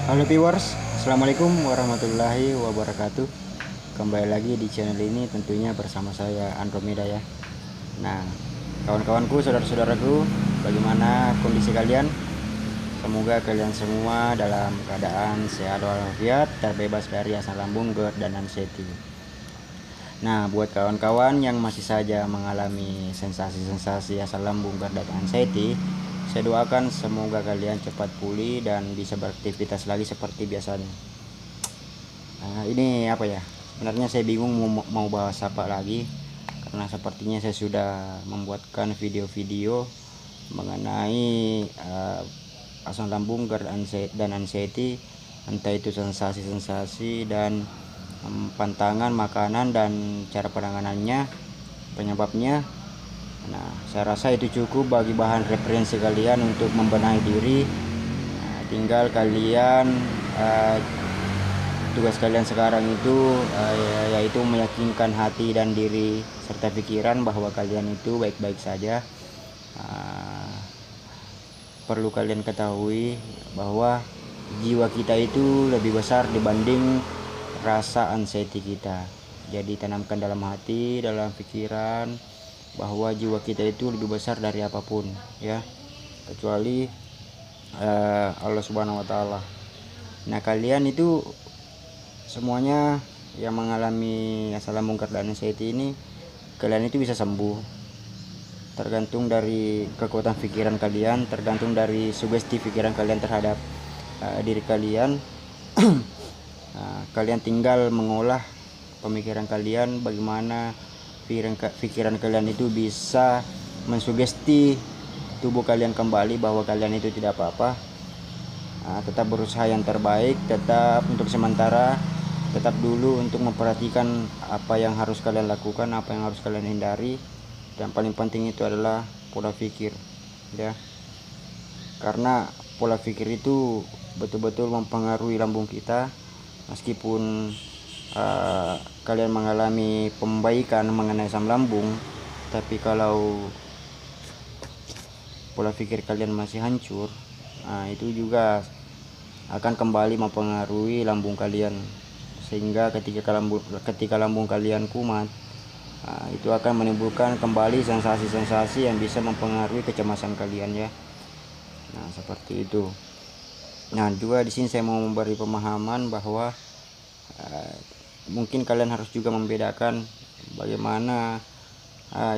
Halo viewers, Assalamualaikum warahmatullahi wabarakatuh. Kembali lagi di channel ini tentunya bersama saya Andromeda ya. Nah, kawan-kawanku, saudara-saudaraku, bagaimana kondisi kalian? Semoga kalian semua dalam keadaan sehat walafiat, terbebas dari asam lambung, GERD, dan anxiety. Nah, buat kawan-kawan yang masih saja mengalami sensasi-sensasi asam lambung, GERD, dan anxiety, saya doakan semoga kalian cepat pulih dan bisa beraktivitas lagi seperti biasanya. Nah, ini apa ya? Sebenarnya saya bingung mau bahas apa lagi, karena sepertinya saya sudah membuatkan video-video mengenai asam lambung, GERD, dan anxiety, entah itu sensasi-sensasi dan pantangan makanan dan cara penanganannya, penyebabnya. Nah, saya rasa itu cukup bagi bahan referensi kalian untuk membenahi diri. Nah, tinggal kalian tugas kalian sekarang itu yaitu meyakinkan hati dan diri serta pikiran bahwa kalian itu baik-baik saja. Perlu kalian ketahui bahwa jiwa kita itu lebih besar dibanding rasa anxiety kita. Jadi tanamkan dalam hati, dalam pikiran bahwa jiwa kita itu lebih besar dari apapun ya, kecuali Allah Subhanahu wa taala. Nah, kalian itu semuanya yang mengalami asam lambung, GERD, dan anxiety ini, kalian itu bisa sembuh tergantung dari kekuatan pikiran kalian, tergantung dari sugesti pikiran kalian terhadap diri kalian. Kalian tinggal mengolah pemikiran kalian, bagaimana pikiran kalian itu bisa mensugesti tubuh kalian kembali bahwa kalian itu tidak apa-apa. Tetap berusaha yang terbaik, tetap untuk sementara, tetap dulu untuk memperhatikan apa yang harus kalian lakukan, apa yang harus kalian hindari, dan paling penting itu adalah pola pikir ya, karena pola pikir itu betul-betul mempengaruhi lambung kita. Meskipun kalian mengalami pembaikan mengenai asam lambung, tapi kalau pola pikir kalian masih hancur, itu juga akan kembali mempengaruhi lambung kalian, sehingga ketika lambung kalian kumat, itu akan menimbulkan kembali sensasi-sensasi yang bisa mempengaruhi kecemasan kalian ya. Nah, seperti itu. Nah, juga di sini saya mau memberi pemahaman bahwa mungkin kalian harus juga membedakan bagaimana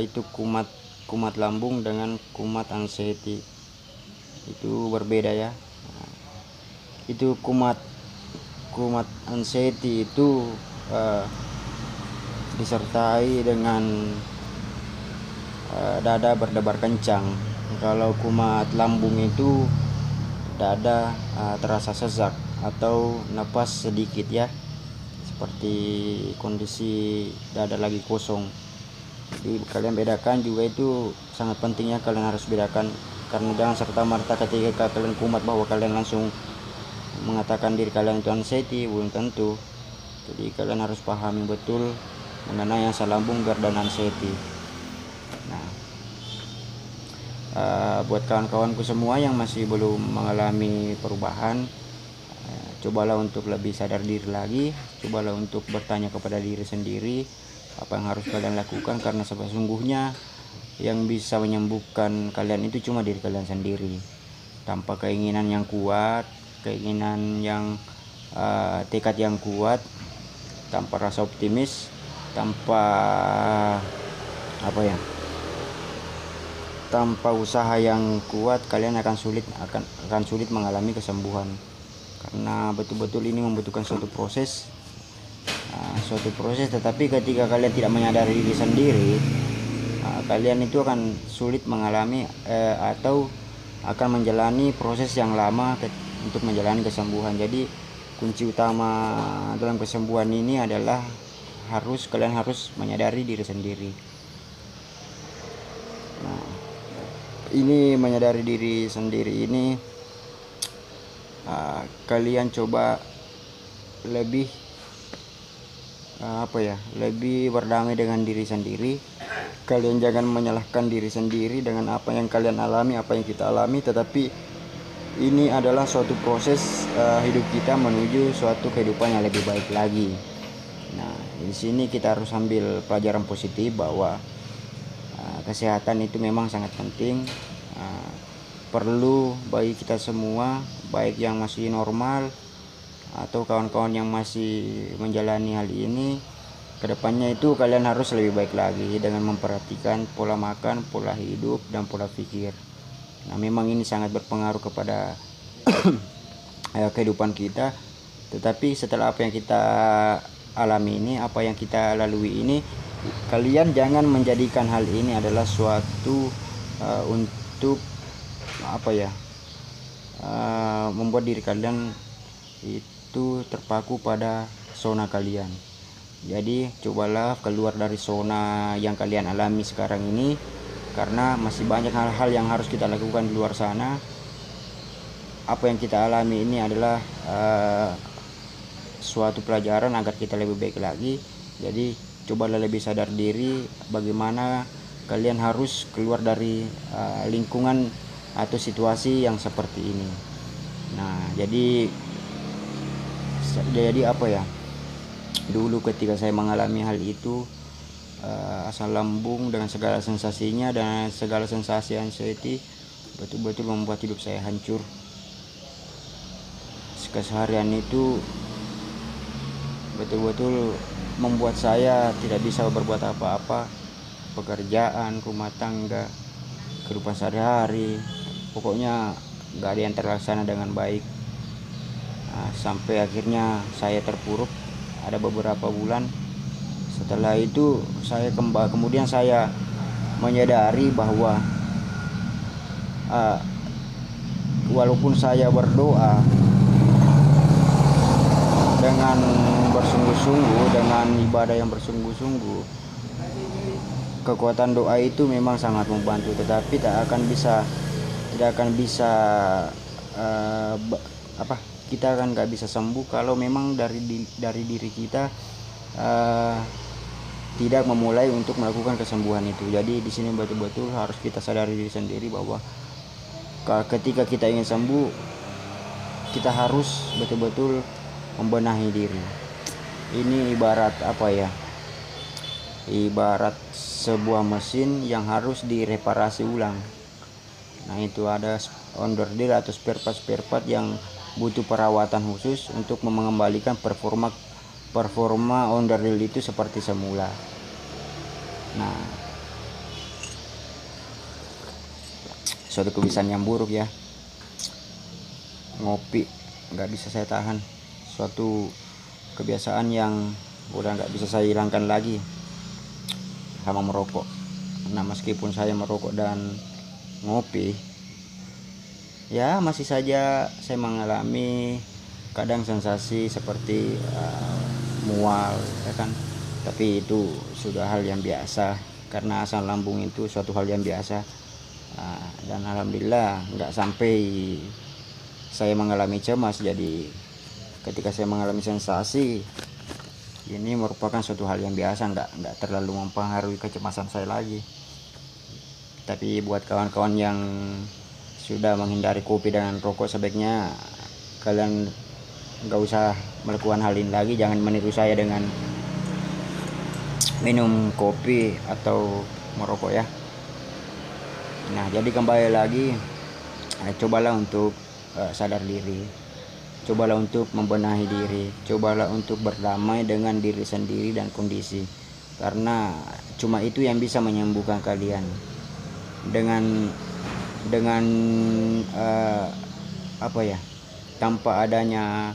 itu kumat lambung dengan kumat anxiety. Itu berbeda ya. Itu kumat anxiety itu disertai dengan dada berdebar kencang. Kalau kumat lambung itu dada terasa sesak atau napas sedikit ya, seperti kondisi dada lagi kosong. Jadi kalian bedakan juga, itu sangat pentingnya kalian harus bedakan, karena jangan serta-merta ketika kalian kumat bahwa kalian langsung mengatakan diri kalian itu anxiety, belum tentu. Jadi kalian harus pahami betul mengenai asam lambung, GERD, dan anxiety. Nah, buat kawan-kawanku semua yang masih belum mengalami perubahan, cobalah untuk lebih sadar diri lagi, cobalah untuk bertanya kepada diri sendiri apa yang harus kalian lakukan, karena sesungguhnya yang bisa menyembuhkan kalian itu cuma diri kalian sendiri. Tanpa keinginan yang kuat, keinginan yang tekad yang kuat, tanpa rasa optimis, tanpa tanpa usaha yang kuat, kalian akan sulit mengalami kesembuhan, karena betul-betul ini membutuhkan suatu proses. Tetapi ketika kalian tidak menyadari diri sendiri, kalian itu akan sulit mengalami atau akan menjalani proses yang lama untuk menjalani kesembuhan. Jadi kunci utama dalam kesembuhan ini adalah kalian harus menyadari diri sendiri. Nah, ini menyadari diri sendiri ini, kalian coba lebih lebih berdamai dengan diri sendiri. Kalian jangan menyalahkan diri sendiri dengan apa yang kalian alami, apa yang kita alami, tetapi ini adalah suatu proses hidup kita menuju suatu kehidupan yang lebih baik lagi. Nah, di sini kita harus ambil pelajaran positif bahwa kesehatan itu memang sangat penting, perlu bagi kita semua, baik yang masih normal atau kawan-kawan yang masih menjalani hal ini. Kedepannya itu kalian harus lebih baik lagi dengan memperhatikan pola makan, pola hidup, dan pola pikir. Nah, memang ini sangat berpengaruh kepada kehidupan kita. Tetapi setelah apa yang kita alami ini, apa yang kita lalui ini, kalian jangan menjadikan hal ini adalah suatu untuk membuat diri kalian itu terpaku pada zona kalian. Jadi cobalah keluar dari zona yang kalian alami sekarang ini, karena masih banyak hal-hal yang harus kita lakukan di luar sana. Apa yang kita alami ini adalah suatu pelajaran agar kita lebih baik lagi. Jadi cobalah lebih sadar diri bagaimana kalian harus keluar dari lingkungan atau situasi yang seperti ini. Nah, jadi dulu ketika saya mengalami hal itu, asam lambung dengan segala sensasinya dan segala sensasi anxiety betul-betul membuat hidup saya hancur. Keseharian itu betul-betul membuat saya tidak bisa berbuat apa-apa. Pekerjaan, rumah tangga, kehidupan sehari-hari, pokoknya gak ada yang terlaksana dengan baik. Sampai akhirnya saya terpuruk ada beberapa bulan. Setelah itu kemudian saya menyadari bahwa walaupun saya berdoa dengan bersungguh-sungguh, dengan ibadah yang bersungguh-sungguh, kekuatan doa itu memang sangat membantu, tetapi kita kan nggak bisa sembuh kalau memang dari diri kita tidak memulai untuk melakukan kesembuhan itu. Jadi di sini betul-betul harus kita sadari diri sendiri bahwa ketika kita ingin sembuh, kita harus betul-betul membenahi diri. Ini ibarat ibarat sebuah mesin yang harus direparasi ulang. Nah, itu ada onderdil atau spare part yang butuh perawatan khusus untuk mengembalikan performa onderdil itu seperti semula. Nah, suatu kebiasaan yang buruk ya, ngopi nggak bisa saya tahan, suatu kebiasaan yang udah nggak bisa saya hilangkan lagi, sama merokok. Nah, meskipun saya merokok dan ngopi, ya masih saja saya mengalami kadang sensasi seperti mual, ya kan. Tapi itu sudah hal yang biasa, karena asam lambung itu suatu hal yang biasa. Dan alhamdulillah nggak sampai saya mengalami cemas. Jadi ketika saya mengalami sensasi ini merupakan suatu hal yang biasa, nggak terlalu mempengaruhi kecemasan saya lagi. Tapi buat kawan-kawan yang sudah menghindari kopi dan rokok, sebaiknya kalian nggak usah melakukan hal ini lagi. Jangan meniru saya dengan minum kopi atau merokok ya. Nah, jadi kembali lagi, cobalah untuk sadar diri, cobalah untuk membenahi diri, cobalah untuk berdamai dengan diri sendiri dan kondisi, karena cuma itu yang bisa menyembuhkan kalian. Tanpa adanya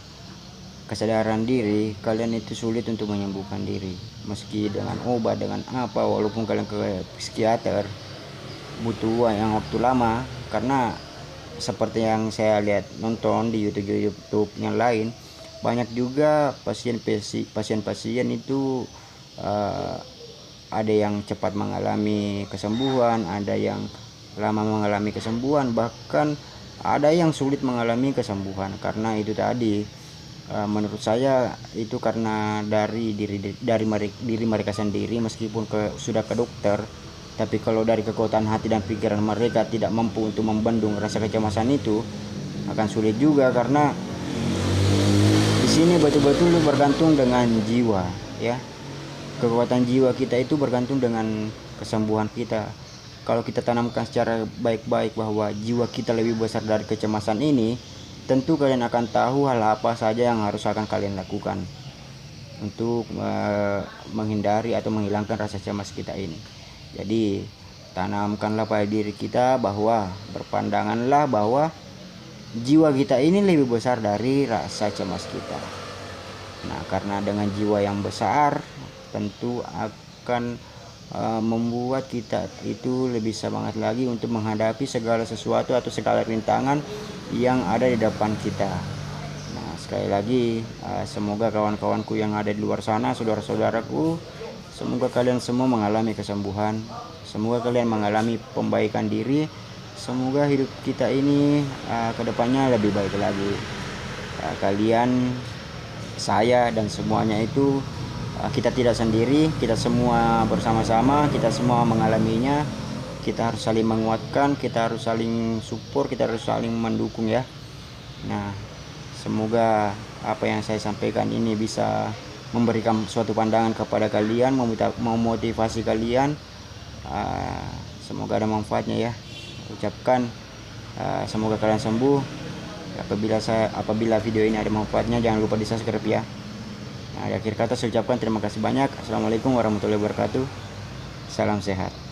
kesadaran diri, kalian itu sulit untuk menyembuhkan diri. Meski dengan obat, dengan apa, walaupun kalian ke psikiater, butuh yang waktu lama. Karena seperti yang saya lihat nonton di YouTube yang lain, banyak juga pasien-pasien itu ada yang cepat mengalami kesembuhan, ada yang lama mengalami kesembuhan, bahkan ada yang sulit mengalami kesembuhan. Karena itu tadi, menurut saya itu karena dari diri mereka sendiri. Meskipun sudah ke dokter, tapi kalau dari kekuatan hati dan pikiran mereka tidak mampu untuk membendung rasa kecemasan itu, akan sulit juga, karena di sini betul-betul bergantung dengan jiwa ya. Kekuatan jiwa kita itu bergantung dengan kesembuhan kita. Kalau kita tanamkan secara baik-baik bahwa jiwa kita lebih besar dari kecemasan ini, tentu kalian akan tahu hal apa saja yang harus akan kalian lakukan untuk menghindari atau menghilangkan rasa cemas kita ini. Jadi tanamkanlah pada diri kita bahwa berpandanganlah bahwa jiwa kita ini lebih besar dari rasa cemas kita. Nah, karena dengan jiwa yang besar tentu akan membuat kita itu lebih semangat lagi untuk menghadapi segala sesuatu atau segala rintangan yang ada di depan kita. Nah, sekali lagi semoga kawan-kawanku yang ada di luar sana, saudara-saudaraku, semoga kalian semua mengalami kesembuhan, semoga kalian mengalami pembaikan diri, semoga hidup kita ini kedepannya lebih baik lagi. Kalian, saya, dan semuanya itu kita tidak sendiri, kita semua bersama-sama, kita semua mengalaminya. Kita harus saling menguatkan, kita harus saling support, kita harus saling mendukung ya. Nah, semoga apa yang saya sampaikan ini bisa memberikan suatu pandangan kepada kalian, memotivasi kalian. Semoga ada manfaatnya ya. Ucapkan semoga kalian sembuh. Apabila video ini ada manfaatnya, jangan lupa di subscribe ya. Nah, di akhir kata saya ucapkan terima kasih banyak. Assalamualaikum warahmatullahi wabarakatuh. Salam sehat.